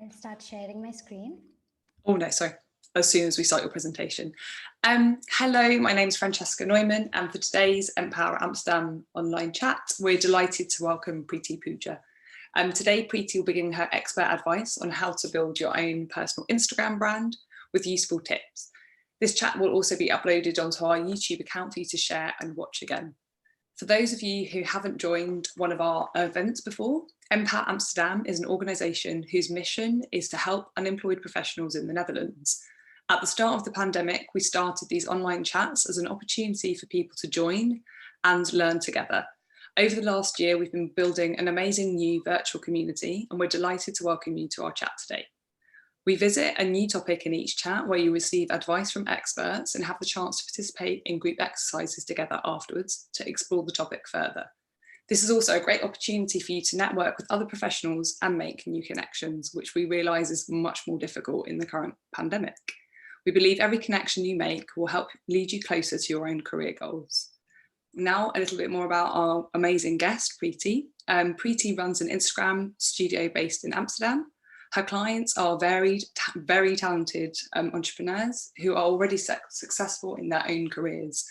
I'll start sharing my screen. Oh no, sorry. As soon as we start your presentation. Hello, my name is Francesca Neumann, and for today's Empower Amsterdam online chat, we're delighted to welcome Preeti Pooja. Today, Preeti will be giving her expert advice on how to build your own personal Instagram brand with useful tips. This chat will also be uploaded onto our YouTube account for you to share and watch again. For those of you who haven't joined one of our events before, Empower Amsterdam is an organisation whose mission is to help unemployed professionals in the Netherlands. At the start of the pandemic, we started these online chats as an opportunity for people to join and learn together. Over the last year, we've been building an amazing new virtual community, and we're delighted to welcome you to our chat today. We visit a new topic in each chat where you receive advice from experts and have the chance to participate in group exercises together afterwards to explore the topic further. This is also a great opportunity for you to network with other professionals and make new connections, which we realise is much more difficult in the current pandemic. We believe every connection you make will help lead you closer to your own career goals. Now, a little bit more about our amazing guest, Preeti. Preeti runs an Instagram studio based in Amsterdam. Her clients are very talented entrepreneurs who are already successful in their own careers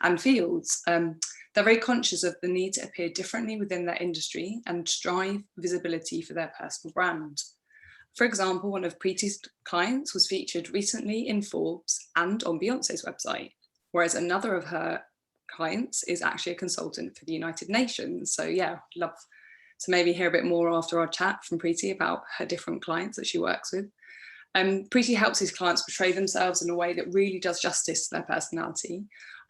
and fields. They're very conscious of the need to appear differently within their industry and drive visibility for their personal brand. For example, one of Preeti's clients was featured recently in Forbes and on Beyonce's website, whereas another of her clients is actually a consultant for the United Nations. So yeah, love to maybe hear a bit more after our chat from Preeti about her different clients that she works with. Preeti helps these clients portray themselves in a way that really does justice to their personality,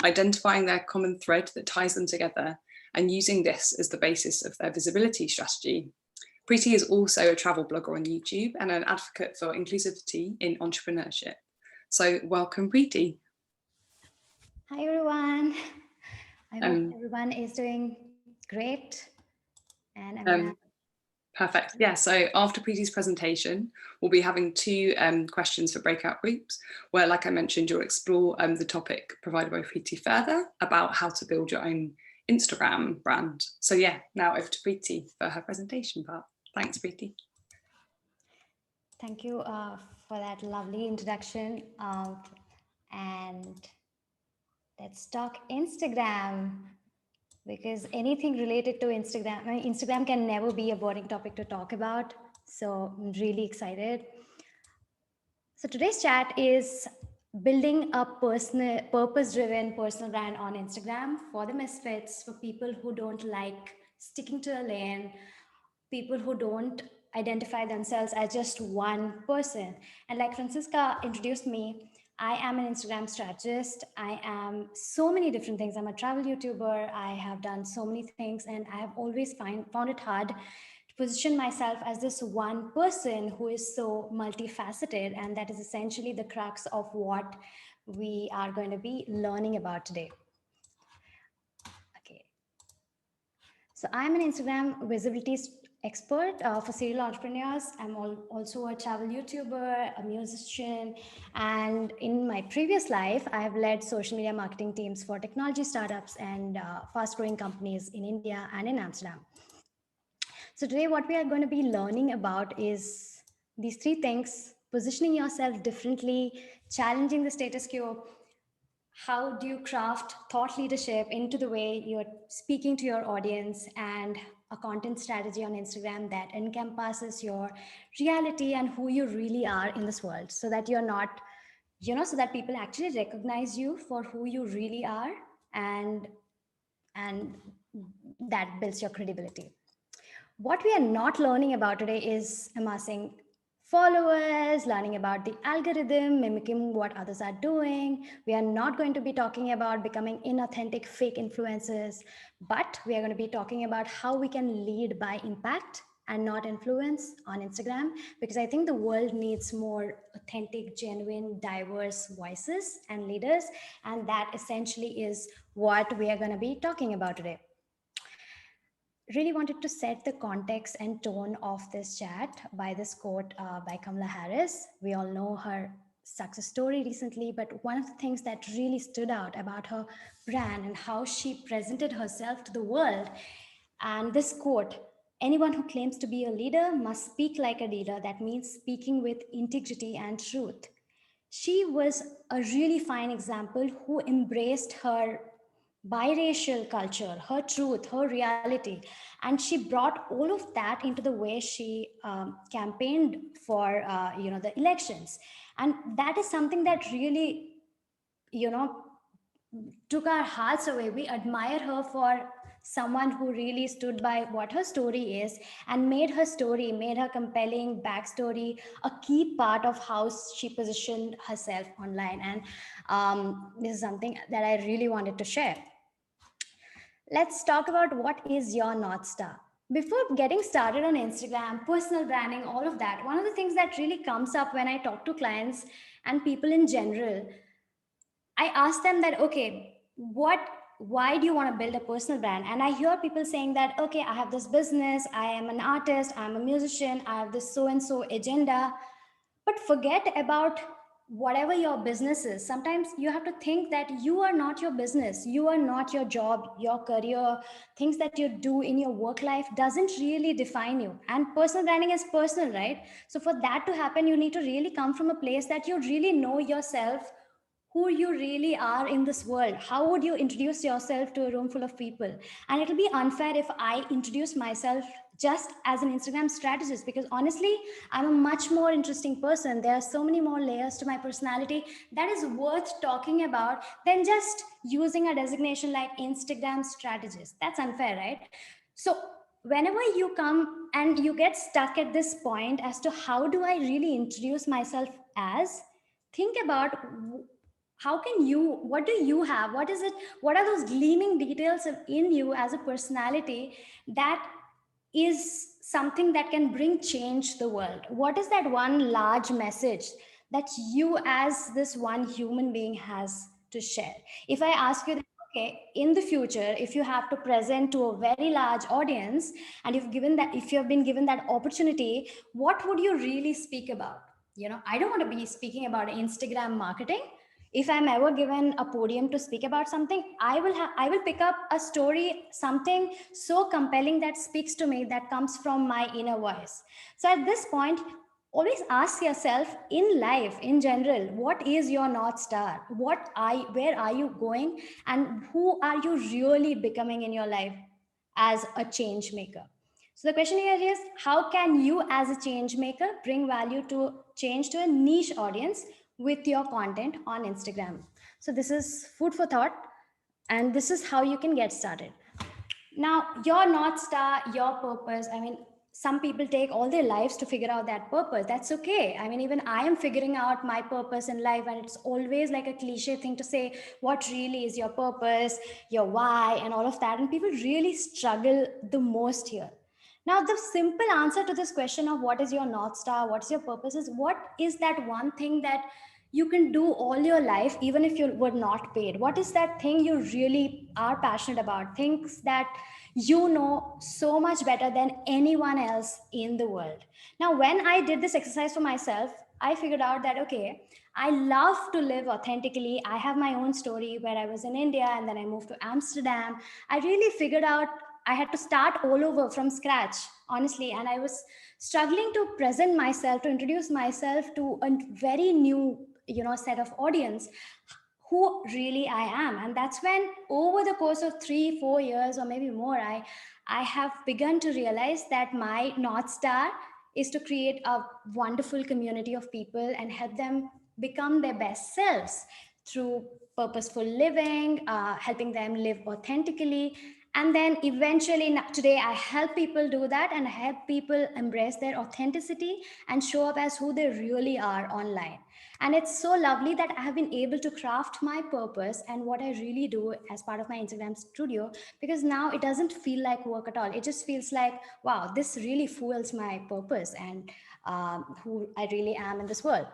identifying their common thread that ties them together and using this as the basis of their visibility strategy. Preeti is also a travel blogger on YouTube and an advocate for inclusivity in entrepreneurship. So welcome, Preeti. Hi, everyone. I hope everyone is doing great. And I'm gonna... Perfect. Yeah, so after Preeti's presentation, we'll be having two questions for breakout groups, where, like I mentioned, you'll explore the topic provided by Preeti further about how to build your own Instagram brand. So yeah, now over to Preeti for her presentation part. Thanks, Preeti. Thank you for that lovely introduction. And let's talk Instagram, because anything related to Instagram, Instagram can never be a boring topic to talk about. So I'm really excited. So today's chat is building a personal, purpose-driven personal brand on Instagram for the misfits, for people who don't like sticking to a lane, people who don't identify themselves as just one person. And like Francisca introduced me, I am an Instagram strategist. I am so many different things. I'm a travel YouTuber. I have done so many things, and I have always found it hard to position myself as this one person who is so multifaceted. And that is essentially the crux of what we are going to be learning about today. Okay. So I'm an Instagram visibility expert for serial entrepreneurs. I'm also a travel YouTuber, a musician, and in my previous life, I have led social media marketing teams for technology startups and fast-growing companies in India and in Amsterdam. So today, what we are going to be learning about is these three things: positioning yourself differently, challenging the status quo. How do you craft thought leadership into the way you're speaking to your audience, and a content strategy on Instagram that encompasses your reality and who you really are in this world, so that you're not, so that people actually recognize you for who you really are, and that builds your credibility. What we are not learning about today is amassing followers, learning about the algorithm, mimicking what others are doing. We are not going to be talking about becoming inauthentic fake influencers, but we are going to be talking about how we can lead by impact and not influence on Instagram, because I think the world needs more authentic, genuine, diverse voices and leaders. And that essentially is what we are going to be talking about today. Really wanted to set the context and tone of this chat by this quote by Kamala Harris. We all know her success story recently, but one of the things that really stood out about her brand and how she presented herself to the world, and this quote Anyone who claims to be a leader must speak like a leader. That means speaking with integrity and truth. She was a really fine example who embraced her biracial culture, her truth, her reality, and she brought all of that into the way she campaigned for the elections, and that is something that really you know took our hearts away. We admire her for someone who really stood by what her story is and made her story, made her compelling backstory a key part of how she positioned herself online. And this is something that I really wanted to share. Let's talk about what is your North Star. Before getting started on Instagram, personal branding, all of that, one of the things that really comes up when I talk to clients and people in general, I ask them that, okay, why do you want to build a personal brand? And I hear people saying that, okay, I have this business, I am an artist, I'm a musician, I have this so and so agenda. But forget about whatever your business is. Sometimes you have to think that you are not your business, you are not your job, your career, things that you do in your work life doesn't really define you. And personal branding is personal, right? So for that to happen, you need to really come from a place that you really know yourself, who you really are in this world. How would you introduce yourself to a room full of people? And it'll be unfair if I introduce myself just as an Instagram strategist, because honestly, I'm a much more interesting person. There are so many more layers to my personality that is worth talking about than just using a designation like Instagram strategist. That's unfair, right? So whenever you come and you get stuck at this point as to how do I really introduce myself as, think about how can you, what do you have, what is it, what are those gleaming details in you as a personality that is something that can bring change to the world? What is that one large message that you as this one human being has to share? If I ask you that, okay, in the future, if you have to present to a very large audience and if you have been given that opportunity, what would you really speak about? I don't want to be speaking about Instagram marketing. If I'm ever given a podium to speak about something, I will pick up a story, something so compelling that speaks to me, that comes from my inner voice. So at this point, always ask yourself in life in general, what is your North Star? Where are you going, and who are you really becoming in your life as a change maker? So the question here is, how can you as a change maker bring value to change to a niche audience with your content on Instagram? So this is food for thought, and this is how you can get started. Now, your North Star, your purpose, I mean, some people take all their lives to figure out that purpose. That's okay. I mean, even I am figuring out my purpose in life, and it's always like a cliche thing to say, what really is your purpose, your why, and all of that. And people really struggle the most here. Now, the simple answer to this question of what is your North Star, what's your purpose, is what is that one thing that you can do all your life, even if you were not paid? What is that thing you really are passionate about? Things that you know so much better than anyone else in the world. Now, when I did this exercise for myself, I figured out that, okay, I love to live authentically. I have my own story where I was in India and then I moved to Amsterdam. I really figured out I had to start all over from scratch, honestly. And I was struggling to present myself, to introduce myself to a very new, set of audience, who really I am. And that's when, over the course of 3-4 years or maybe more, I have begun to realize that my North Star is to create a wonderful community of people and help them become their best selves through purposeful living, helping them live authentically. And then eventually, today, I help people do that and help people embrace their authenticity and show up as who they really are online. And it's so lovely that I have been able to craft my purpose and what I really do as part of my Instagram studio, because now it doesn't feel like work at all. It just feels like, wow, this really fuels my purpose and who I really am in this world.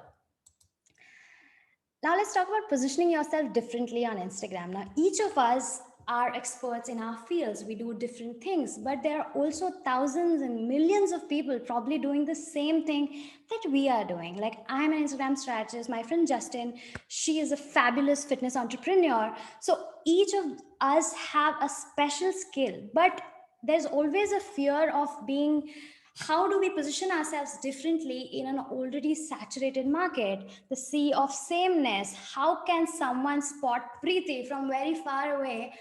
Now let's talk about positioning yourself differently on Instagram. Now, each of us are experts in our fields. We do different things, but there are also thousands and millions of people probably doing the same thing that we are doing. Like, I'm an Instagram strategist. My friend Justin, she is a fabulous fitness entrepreneur. So each of us have a special skill, but there's always a fear of being, how do we position ourselves differently in an already saturated market, the sea of sameness? How can someone spot Preeti from very far away?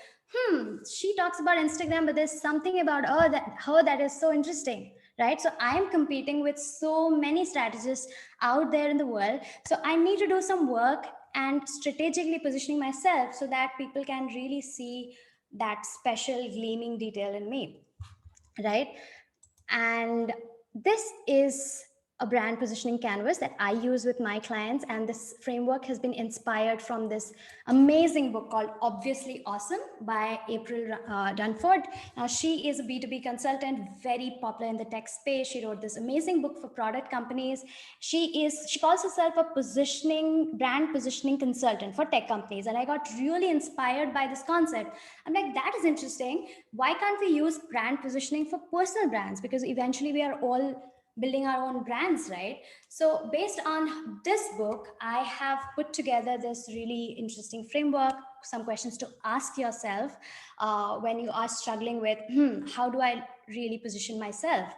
She talks about Instagram, but there's something about her that is so interesting, right? So I am competing with so many strategists out there in the world. So I need to do some work and strategically positioning myself so that people can really see that special gleaming detail in me, right? And this is a brand positioning canvas that I use with my clients. And this framework has been inspired from this amazing book called Obviously Awesome by April Dunford. Now, she is a B2B consultant, very popular in the tech space. She wrote this amazing book for product companies. She calls herself a brand positioning consultant for tech companies. And I got really inspired by this concept. I'm like, that is interesting. Why can't we use brand positioning for personal brands? Because eventually we are all building our own brands, right? So based on this book, I have put together this really interesting framework, some questions to ask yourself when you are struggling with, how do I really position myself?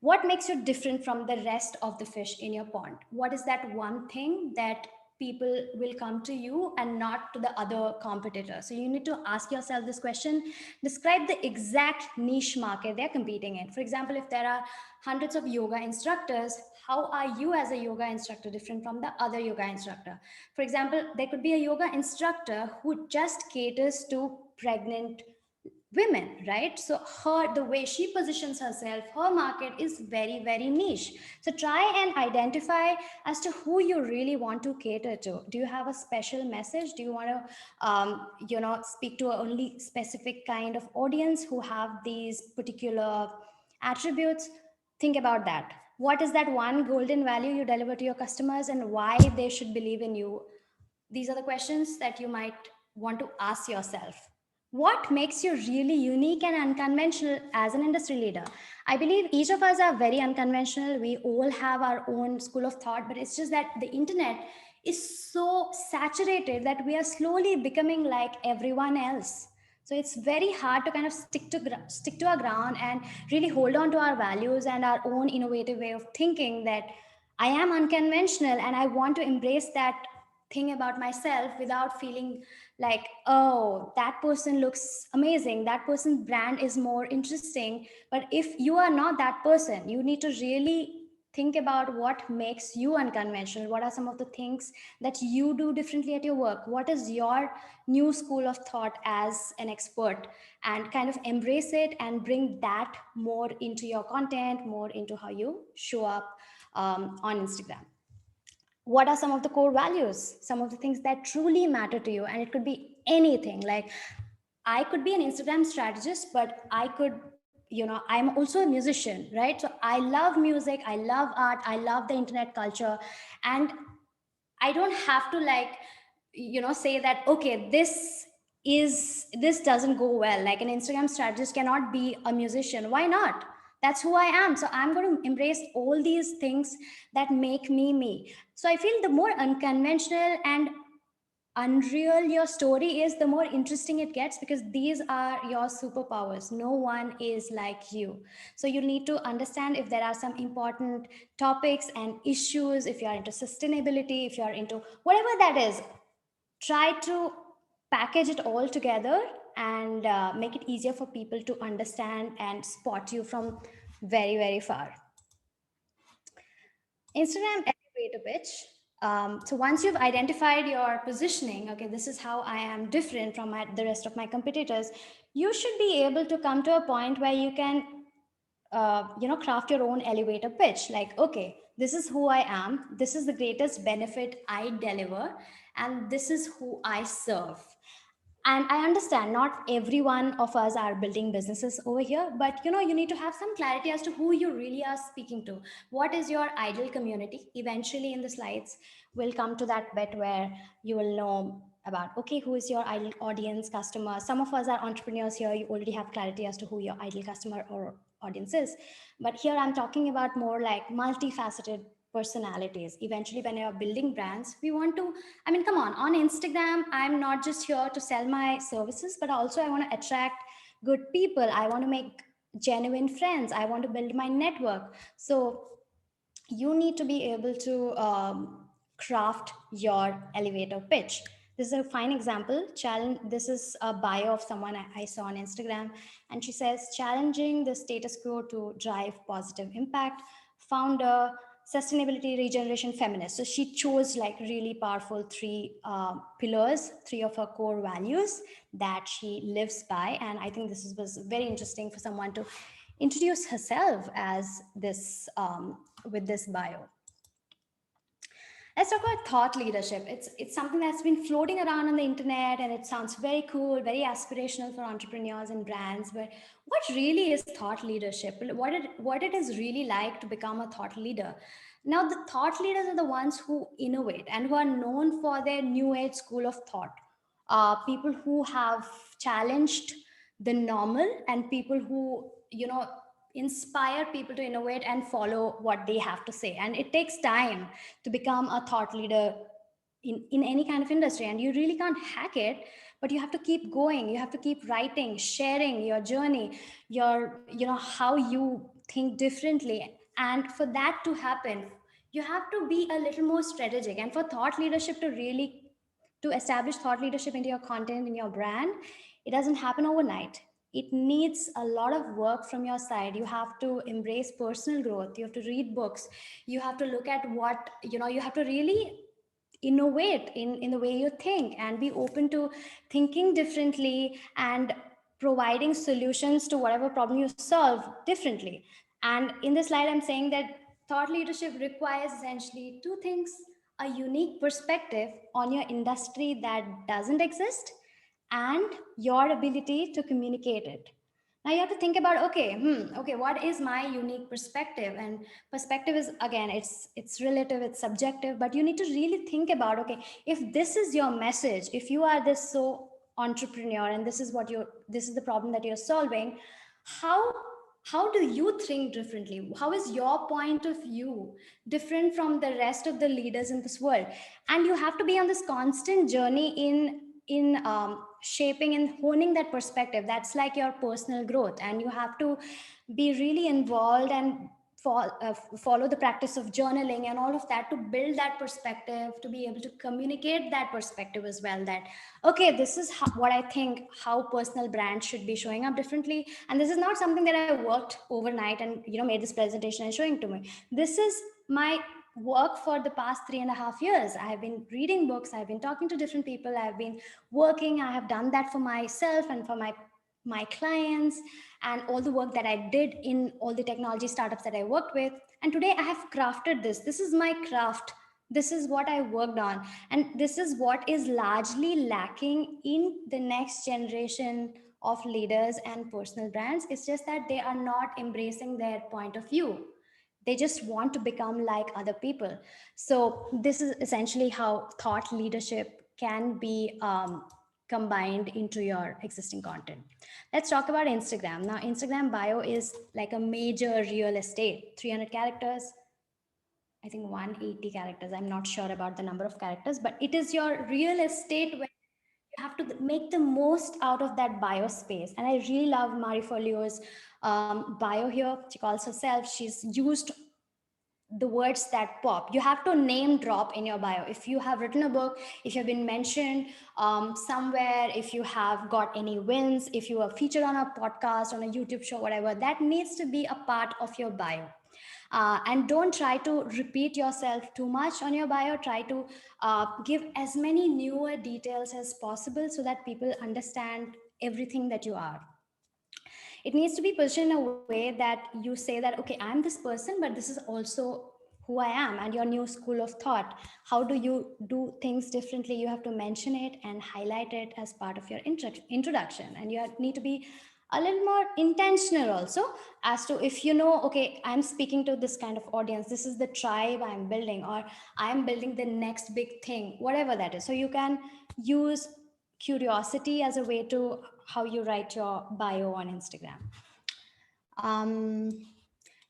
What makes you different from the rest of the fish in your pond? What is that one thing that people will come to you and not to the other competitor? So you need to ask yourself this question. Describe the exact niche market they're competing in. For example, if there are hundreds of yoga instructors, how are you as a yoga instructor different from the other yoga instructor? For example, there could be a yoga instructor who just caters to pregnant women, right? So the way she positions herself, her market is very, very niche. So try and identify as to who you really want to cater to. Do you have a special message? Do you want to speak to a only specific kind of audience who have these particular attributes? Think about that. What is that one golden value you deliver to your customers, and why they should believe in you? These are the questions that you might want to ask yourself. What makes you really unique and unconventional as an industry leader? I believe each of us are very unconventional. We all have our own school of thought, but it's just that the internet is so saturated that we are slowly becoming like everyone else. So it's very hard to kind of stick to our ground and really hold on to our values and our own innovative way of thinking, that I am unconventional and I want to embrace that thing about myself without feeling like, oh, that person looks amazing, that person's brand is more interesting. But if you are not that person, you need to really think about what makes you unconventional. What are some of the things that you do differently at your work? What is your new school of thought as an expert? And kind of embrace it and bring that more into your content, more into how you show up on Instagram. What are some of the core values, some of the things that truly matter to you? And it could be anything. Like, I could be an Instagram strategist, but I could, I'm also a musician, right? So I love music, I love art, I love the internet culture. And I don't have to, like, say that, okay, this doesn't go well. Like, an Instagram strategist cannot be a musician. Why not? That's who I am. So I'm going to embrace all these things that make me me. So I feel the more unconventional and unreal your story is, the more interesting it gets, because these are your superpowers. No one is like you. So you need to understand if there are some important topics and issues, if you are into sustainability, if you are into whatever that is, try to package it all together and make it easier for people to understand and spot you from very, very far. Instagram elevator pitch. So once you've identified your positioning, okay, this is how I am different from the rest of my competitors, you should be able to come to a point where you can, craft your own elevator pitch. Like, okay, this is who I am. This is the greatest benefit I deliver, and this is who I serve. And I understand not every one of us are building businesses over here, but you need to have some clarity as to who you really are speaking to. What is your ideal community? Eventually in the slides we'll come to that bit where you will know about, okay, who is your ideal audience, customer. Some of us are entrepreneurs here, you already have clarity as to who your ideal customer or audience is. But here I'm talking about more like multifaceted personalities. Eventually when you're building brands, we want to, I mean, come on Instagram, I'm not just here to sell my services, but also I want to attract good people. I want to make genuine friends. I want to build my network. So you need to be able to craft your elevator pitch. This is a fine example. Challenge. This is a bio of someone I saw on Instagram, and she says, challenging the status quo to drive positive impact. Founder, sustainability, regeneration, feminist. So she chose like really powerful three pillars, three of her core values that she lives by, and I think was very interesting for someone to introduce herself as this with this bio. Let's talk about thought leadership. It's something that's been floating around on the internet, and it sounds very cool, very aspirational for entrepreneurs and brands. But what really is thought leadership? What it is really like to become a thought leader? Now, the thought leaders are the ones who innovate and who are known for their new age school of thought. People who have challenged the normal, and people who inspire people to innovate and follow what they have to say. And it takes time to become a thought leader in any kind of industry, and you really can't hack it, but you have to keep going. You have to keep writing, sharing your journey, your how you think differently. And for that to happen, you have to be a little more strategic. And for thought leadership to really to establish thought leadership into your content, in your brand, it doesn't happen overnight. It needs a lot of work from your side. You have to embrace personal growth. You have to read books. You have to look at what, you have to really innovate in the way you think, and be open to thinking differently and providing solutions to whatever problem you solve differently. And in this slide, I'm saying that thought leadership requires essentially two things: a unique perspective on your industry that doesn't exist, and your ability to communicate it. Now you have to think about, okay, what is my unique perspective? And perspective is, again, it's relative, it's subjective, but you need to really think about, okay, if this is your message, if you are this so entrepreneur, and this is the problem that you're solving, how how do you think differently? How is your point of view different from the rest of the leaders in this world? And you have to be on this constant journey in shaping and honing that perspective. That's like your personal growth, and you have to be really involved and follow the practice of journaling and all of that to build that perspective, to be able to communicate that perspective as well. That okay, this is what I think, how personal brands should be showing up differently. And this is not something that I worked overnight and made this presentation and showing to me. This is my work for the past 3.5 years. I have been reading books, I've been talking to different people, I've been working, I have done that for myself and for my clients, and all the work that I did in all the technology startups that I worked with. And today I have crafted this. This is my craft. This is what I worked on. And this is what is largely lacking in the next generation of leaders and personal brands. It's just that they are not embracing their point of view. They just want to become like other people. So this is essentially how thought leadership can be combined into your existing content. Let's talk about Instagram. Now, Instagram bio is like a major real estate, 300 characters, I think 180 characters. I'm not sure about the number of characters, but it is your real estate where you have to make the most out of that bio space. And I really love Marie Forleo's bio here. She calls herself, she's used the words that pop. You have to name drop in your bio. If you have written a book, if you've been mentioned somewhere, if you have got any wins, if you are featured on a podcast, on a YouTube show, whatever, that needs to be a part of your bio. And don't try to repeat yourself too much on your bio. Try to give as many newer details as possible so that people understand everything that you are. It needs to be positioned in a way that you say that, okay, I'm this person, but this is also who I am, and your new school of thought. How do you do things differently? You have to mention it and highlight it as part of your introduction. And you need to be a little more intentional also, as to, if okay, I'm speaking to this kind of audience, this is the tribe I'm building, or I'm building the next big thing, whatever that is. So you can use curiosity as a way to how you write your bio on Instagram.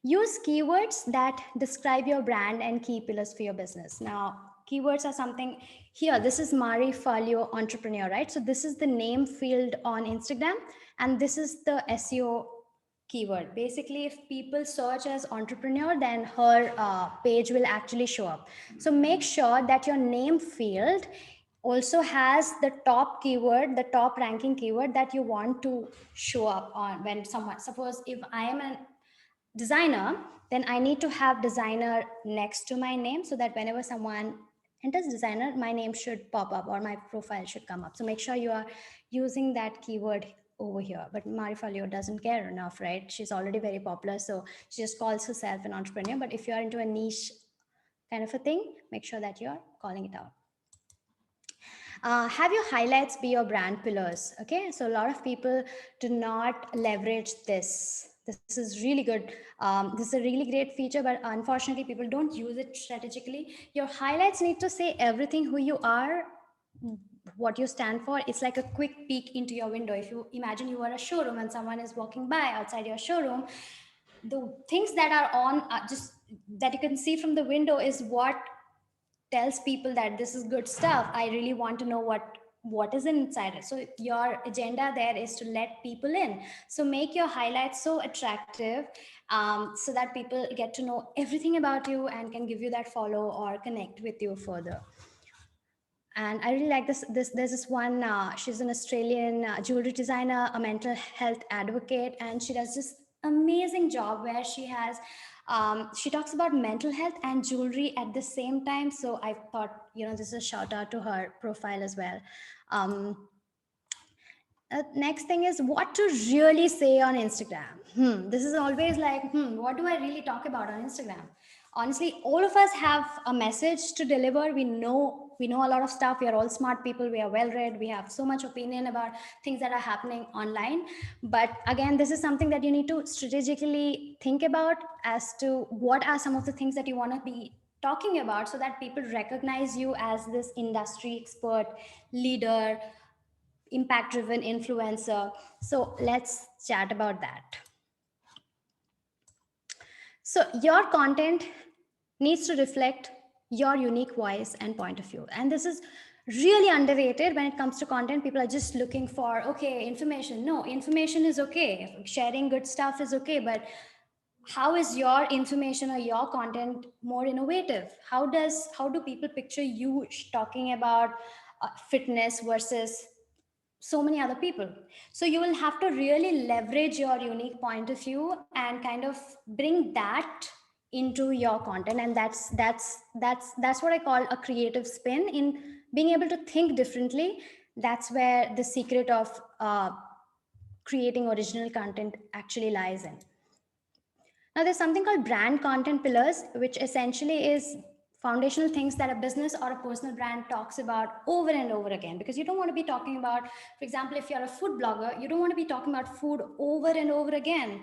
Use keywords that describe your brand and key pillars for your business. Now, keywords are something here. This is Marie Forleo Entrepreneur, right? So this is the name field on Instagram, and this is the SEO keyword. Basically, if people search as entrepreneur, then her page will actually show up. So make sure that your name field also has the top keyword, the top ranking keyword that you want to show up on. When someone, suppose if I am a designer, then I need to have designer next to my name, so that whenever someone enters designer, my name should pop up or my profile should come up. So make sure you are using that keyword over here. But Marifa Leo doesn't care enough, right? She's already very popular, so she just calls herself an entrepreneur. But if you are into a niche kind of a thing, make sure that you're calling it out. Have your highlights be your brand pillars. Okay, so a lot of people do not leverage this. This is really good. This is a really great feature, but unfortunately people don't use it strategically. Your highlights need to say everything, who you are, what you stand for. It's like a quick peek into your window. If you imagine you are a showroom and someone is walking by outside your showroom, the things that are on just that you can see from the window is what tells people that this is good stuff. I really want to know what is inside it. So your agenda there is to let people in. So make your highlights so attractive, so that people get to know everything about you and can give you that follow or connect with you further. And I really like this there's this one, she's an Australian jewelry designer, a mental health advocate, and she does this amazing job where she talks about mental health and jewelry at the same time. So I thought, this is a shout out to her profile as well. um, Next thing is what to really say on Instagram. This is always like, what do I really talk about on Instagram? Honestly, all of us have a message to deliver. We know a lot of stuff. We are all smart people. We are well read. We have so much opinion about things that are happening online. But again, this is something that you need to strategically think about as to what are some of the things that you want to be talking about, so that people recognize you as this industry expert, leader, impact driven influencer. So let's chat about that. So your content needs to reflect your unique voice and point of view. And this is really underrated when it comes to content. People are just looking for, okay, information. No, information is okay. Sharing good stuff is okay. But how is your information or your content more innovative? How do people picture you talking about fitness versus so many other people? So you will have to really leverage your unique point of view and kind of bring that into your content. And that's what I call a creative spin, in being able to think differently. That's where the secret of creating original content actually lies in. Now, there's something called brand content pillars, which essentially is foundational things that a business or a personal brand talks about over and over again. Because you don't want to be talking about, for example, if you're a food blogger, you don't want to be talking about food over and over again.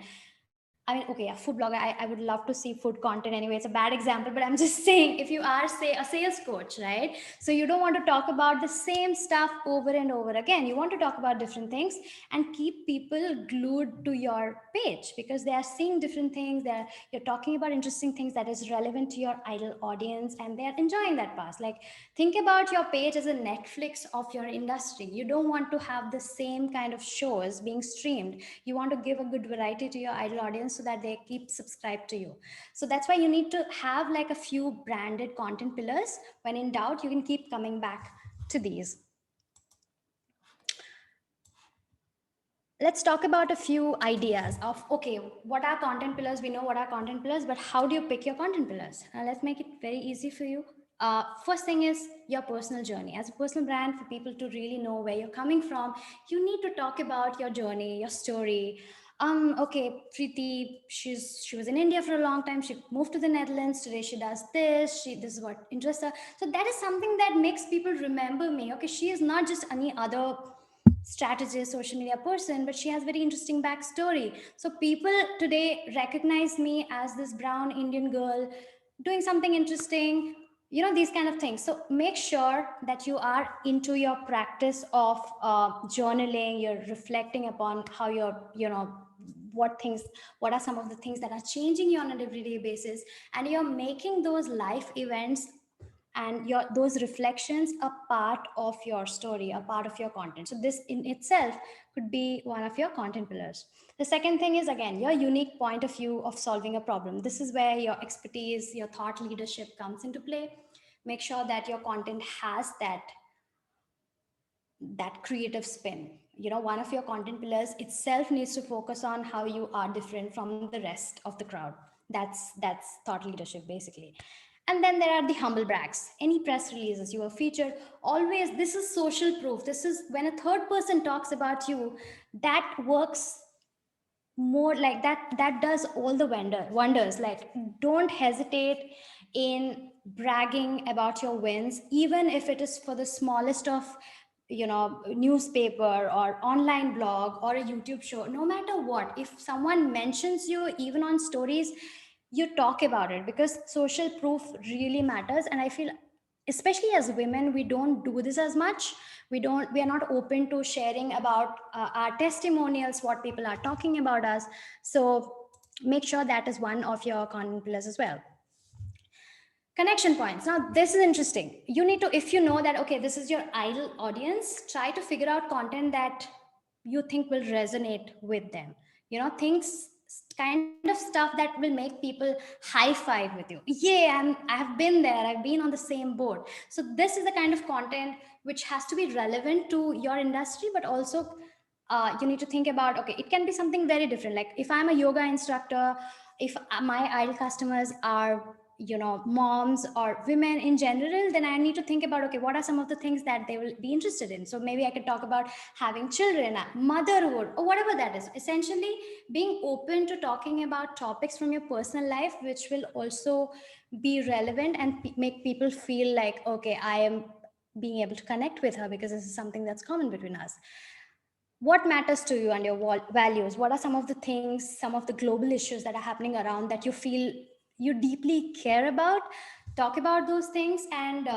I mean, okay, yeah, food blogger, I would love to see food content anyway. It's a bad example, but I'm just saying, if you are, say, a sales coach, right? So you don't want to talk about the same stuff over and over again. You want to talk about different things and keep people glued to your page, because they are seeing different things. You're talking about interesting things that is relevant to your ideal audience, and they're enjoying that part. Like, think about your page as a Netflix of your industry. You don't want to have the same kind of shows being streamed. You want to give a good variety to your ideal audience so that they keep subscribed to you. So that's why you need to have like a few branded content pillars. When in doubt, you can keep coming back to these. Let's talk about a few ideas of, okay, what are content pillars? We know what are content pillars, but how do you pick your content pillars? Let's make it very easy for you. First thing is your personal journey. As a personal brand, for people to really know where you're coming from, you need to talk about your journey, your story. Okay, Preeti, she was in India for a long time. She moved to the Netherlands. Today she does this. This is what interests her. So that is something that makes people remember me. Okay, she is not just any other strategist, social media person, but she has very interesting backstory. So people today recognize me as this brown Indian girl doing something interesting, these kind of things. So make sure that you are into your practice of journaling. You're reflecting upon how you're, what are some of the things that are changing you on an everyday basis, and you're making those life events and those reflections a part of your story, a part of your content. So this in itself could be one of your content pillars. The second thing is, again, your unique point of view of solving a problem. This is where your expertise, your thought leadership comes into play. Make sure that your content has that creative spin. One of your content pillars itself needs to focus on how you are different from the rest of the crowd. That's thought leadership, basically. And then there are the humble brags. Any press releases you are featured, always, this is social proof. This is when a third person talks about you, that works more, like that does all the wonders. Like, don't hesitate in bragging about your wins, even if it is for the smallest of newspaper or online blog or a YouTube show. No matter what, if someone mentions you even on stories, you talk about it, because social proof really matters. And I feel, especially as women, we don't do this as much. We are not open to sharing about our testimonials, what people are talking about us. So make sure that is one of your content pillars as well. Connection points. Now, this is interesting. You need to, if you know that, okay, this is your ideal audience, try to figure out content that you think will resonate with them. Things, kind of stuff that will make people high five with you. Yeah, I have been there. I've been on the same boat. So this is the kind of content which has to be relevant to your industry, but also you need to think about, okay, it can be something very different. Like, if I'm a yoga instructor, if my ideal customers are moms or women in general, then I need to think about, okay, what are some of the things that they will be interested in. So maybe I could talk about having children, motherhood, or whatever that is. Essentially, being open to talking about topics from your personal life, which will also be relevant and make people feel like, okay, I am being able to connect with her because this is something that's common between us. What matters to you and your values? What are some of the things, some of the global issues that are happening around that you feel you deeply care about? Talk about those things. And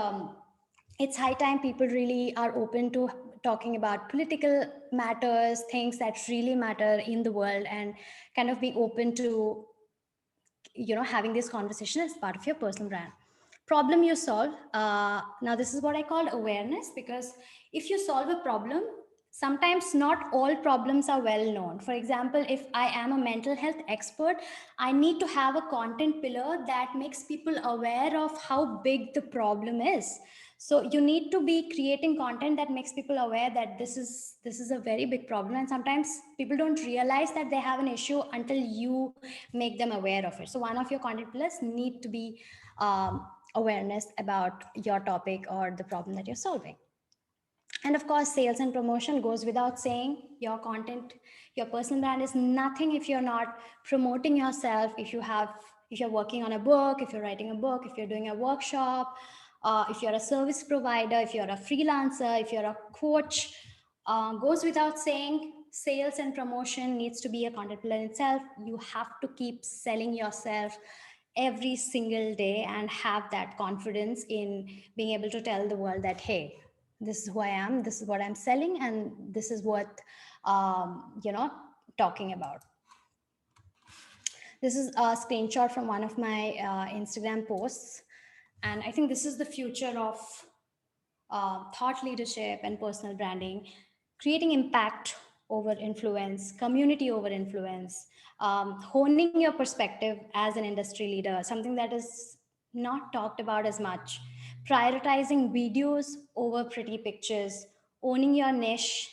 it's high time people really are open to talking about political matters, things that really matter in the world, and kind of be open to having this conversation as part of your personal brand. Problem you solve. Now, this is what I call awareness, because if you solve a problem, sometimes not all problems are well known. For example, if I am a mental health expert, I need to have a content pillar that makes people aware of how big the problem is. So you need to be creating content that makes people aware that this is a very big problem, and sometimes people don't realize that they have an issue until you make them aware of it. So one of your content pillars need to be awareness about your topic or the problem that you're solving. And of course, sales and promotion goes without saying. Your content, your personal brand is nothing if you're not promoting yourself. If you're working on a book, if you're writing a book, if you're doing a workshop, if you're a service provider, if you're a freelancer, if you're a coach, goes without saying, sales and promotion needs to be a content pillar in itself. You have to keep selling yourself every single day and have that confidence in being able to tell the world that, hey, this is who I am, this is what I'm selling, and this is what talking about. This is a screenshot from one of my Instagram posts, and I think this is the future of thought leadership and personal branding. Creating impact over influence, community over influence, honing your perspective as an industry leader, something that is not talked about as much. Prioritizing videos over pretty pictures, owning your niche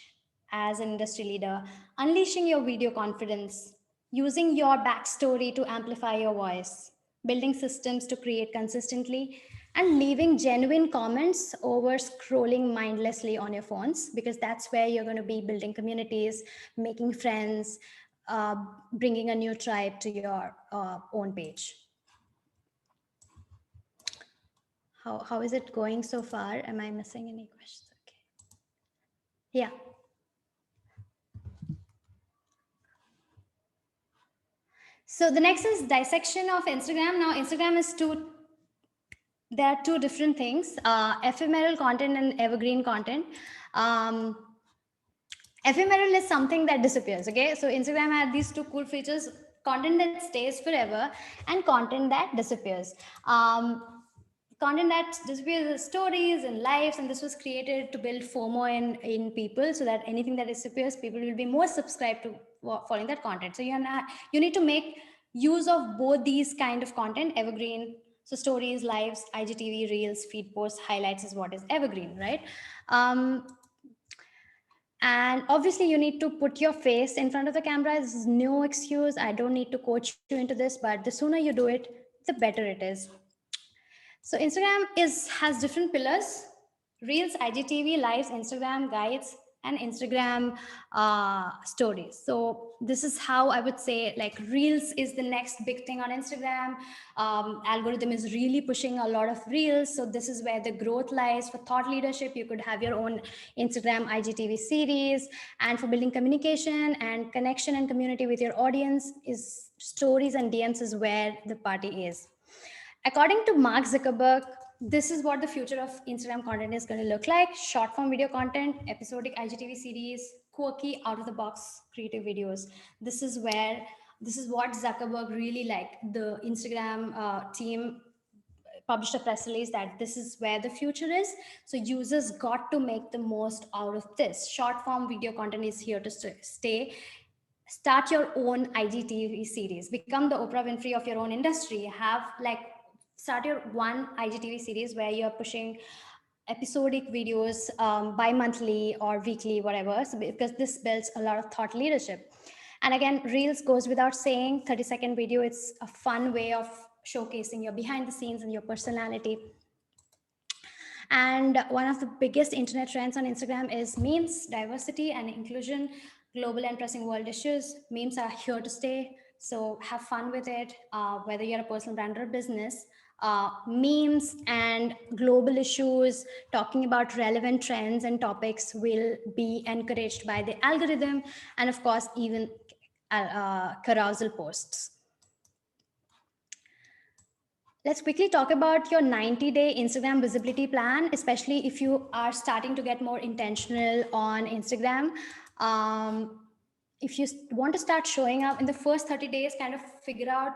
as an industry leader, unleashing your video confidence, using your backstory to amplify your voice, building systems to create consistently, and leaving genuine comments over scrolling mindlessly on your phones, because that's where you're going to be building communities, making friends, bringing a new tribe to your own page. How is it going so far? Am I missing any questions? Okay. Yeah. So the next is dissection of Instagram. Now, Instagram is there are two different things, ephemeral content and evergreen content. Ephemeral is something that disappears, okay? So Instagram had these two cool features: content that stays forever and content that disappears. content that displays the stories and lives, and this was created to build FOMO in people, so that anything that disappears, people will be more subscribed to following that content. So you need to make use of both these kind of content, evergreen. So stories, lives, IGTV, reels, feed posts, highlights is what is evergreen, right? And obviously you need to put your face in front of the camera. This is no excuse. I don't need to coach you into this, but the sooner you do it, the better it is. So Instagram has different pillars: Reels, IGTV, Lives, Instagram Guides, and Instagram stories. So this is how I would say, like, Reels is the next big thing on Instagram. Algorithm is really pushing a lot of Reels. So this is where the growth lies. For thought leadership, you could have your own Instagram IGTV series. And for building communication and connection and community with your audience, is stories and DMs is where the party is. According to Mark Zuckerberg, this is what the future of Instagram content is going to look like: short form video content, episodic IGTV series, quirky, out of the box creative videos. This is what Zuckerberg really liked. The Instagram team published a press release that this is where the future is. So users got to make the most out of this. Short form video content is here to stay. Start your own IGTV series. Become the Oprah Winfrey of your own industry. Start your one IGTV series where you're pushing episodic videos bi-monthly or weekly, whatever, so because this builds a lot of thought leadership. And again, Reels goes without saying, 30-second video. It's a fun way of showcasing your behind the scenes and your personality. And one of the biggest internet trends on Instagram is memes, diversity and inclusion, global and pressing world issues. Memes are here to stay. So have fun with it, whether you're a personal brand or a business. Memes and global issues, talking about relevant trends and topics, will be encouraged by the algorithm. And of course, even carousel posts. Let's quickly talk about your 90-day Instagram visibility plan, especially if you are starting to get more intentional on Instagram. If you want to start showing up in the first 30 days, kind of figure out,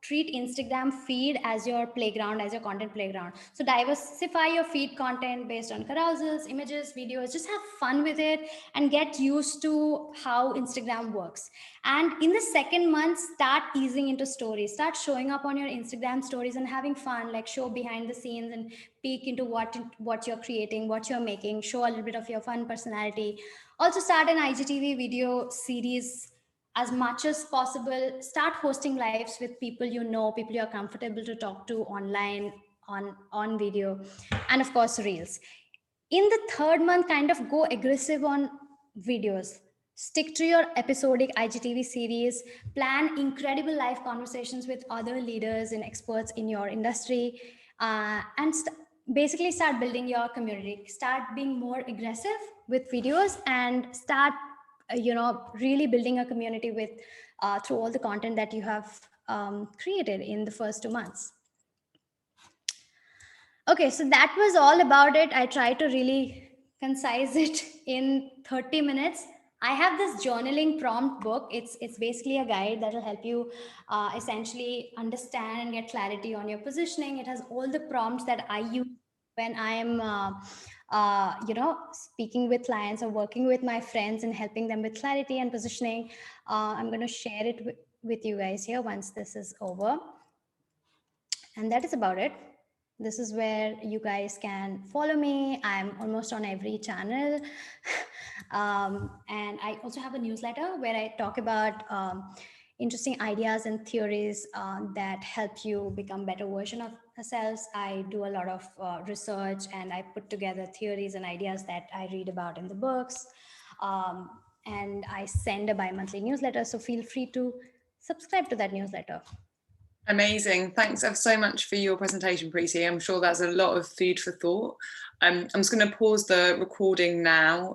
treat Instagram feed as your playground, as your content playground. So diversify your feed content based on carousels, images, videos. Just have fun with it and get used to how Instagram works. And in the second month, start easing into stories. Start showing up on your Instagram stories and having fun, like show behind the scenes and peek into what you're creating, what you're making, show a little bit of your fun personality. Also start an IGTV video series as much as possible. Start hosting lives with people you know, people you're comfortable to talk to online, on video, and of course Reels. In the third month, kind of go aggressive on videos. Stick to your episodic IGTV series. Plan incredible live conversations with other leaders and experts in your industry, and basically start building your community. Start being more aggressive with videos and start really building a community with through all the content that you have created in the first 2 months. Okay, so that was all about it. I tried to really concise it in 30 minutes. I have this journaling prompt book. It's basically a guide that will help you essentially understand and get clarity on your positioning. It has all the prompts that I use when I am speaking with clients or working with my friends and helping them with clarity and positioning. I'm going to share it with you guys here once this is over. And that is about it. This is where you guys can follow me. I'm almost on every channel. And I also have a newsletter where I talk about interesting ideas and theories that help you become better version of ourselves. I do a lot of research and I put together theories and ideas that I read about in the books. And I send a bi-monthly newsletter. So feel free to subscribe to that newsletter. Amazing. Thanks ever so much for your presentation, Preeti. I'm sure that's a lot of food for thought. I'm just going to pause the recording now.